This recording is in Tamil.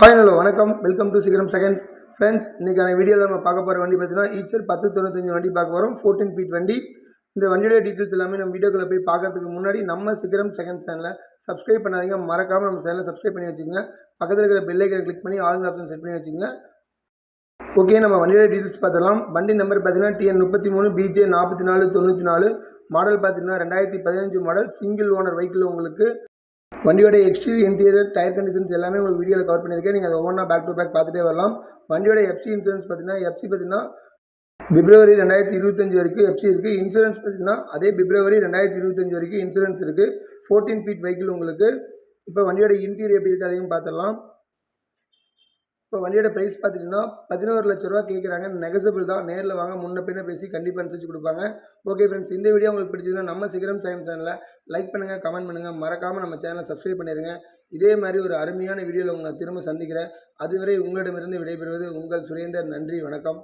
ஹாய் ஹலோ வணக்கம், வெல்கம் டு சிகரம் செகண்ட்ஸ். ஃப்ரெண்ட்ஸ், இன்றைக்கான வீடியோவில் நம்ம பார்க்க போகிற வண்டி பார்த்தீங்கன்னா ஈச்சர் 1095 வண்டி பார்க்க போகிறோம். 14 ஃபீட் வண்டி. இந்த வண்டியோட டீட்டெயில்ஸ் எல்லாமே நம்ம வீடியோக்குள்ளே போய் பார்க்கறதுக்கு முன்னாடி நம்ம சிகரம் செகண்ட் சேனலை சப்ஸ்கிரைப் பண்ணாதீங்க. மறக்காமல் நம்ம சேனலை சப்ஸ்கிரைப் பண்ணி வச்சுக்கோங்க. பக்கத்தில் இருக்கிற பெல் ஐக்கனை கிளிக் பண்ணி ஆல் ஆப்ஷன் செட் பண்ணி வச்சுக்கோங்க. ஓகே, நம்ம வண்டியோட டீட்டெயில்ஸ் பார்த்துடலாம். வண்டி நம்பர் பார்த்தீங்கன்னா TN33 BJ 4494. மாடல் பார்த்தீங்கன்னா 2015 மாடல். Single owner vehicle. உங்களுக்கு வண்டியோட எக்ஸ்டீரியர் இன்டீரியர் டயர் கண்டிஷன்ஸ் எல்லாமே உங்களுக்கு வீடியோவில் கவர் பண்ணியிருக்கேன். நீங்கள் அதை ஒவ்வொன்றா பேக் டு பேக் பார்த்துட்டே வரலாம். வண்டியோட எஃப்சி இன்சூரன்ஸ் பார்த்தீங்கன்னா பிப்ரவரி 2025 வரைக்கும் எஃப்சி இருக்குது. இன்சூரன்ஸ் பார்த்தீங்கன்னா அதே பிப்ரவரி 2025 வரைக்கும் இன்சூரன்ஸ் இருக்குது. 14 ஃபீட் வெஹிக்கிள் உங்களுக்கு. இப்போ வண்டியோட இன்டீரியர் எப்படி இருக்குது அதையும் பார்த்துடலாம். இப்போ வண்டியோட ப்ரைஸ் பார்த்தீங்கன்னா 11 லட்ச ரூபா கேட்குறாங்க. நெகசபிள் தான். நேரில் வாங்க, முன்ன பின்ன பேசி கண்டிப்பாக அனுசரிச்சு கொடுப்பாங்க. ஓகே ஃப்ரெண்ட்ஸ், இந்த வீடியோ உங்களுக்கு பிடிச்சதுன்னா நம்ம சிகரம் செகண்ட் சேனலை லைக் பண்ணுங்கள், கமெண்ட் பண்ணுங்கள், மறக்காமல் நம்ம சேனலை சப்ஸ்கிரைப் பண்ணிடுங்க. இதே மாதிரி ஒரு அருமையான வீடியோவில் உங்களை திரும்ப சந்திக்கிறேன். அதுவரை உங்களிடமிருந்து விடைபெறுவது உங்கள் சுரேந்தர். நன்றி, வணக்கம்.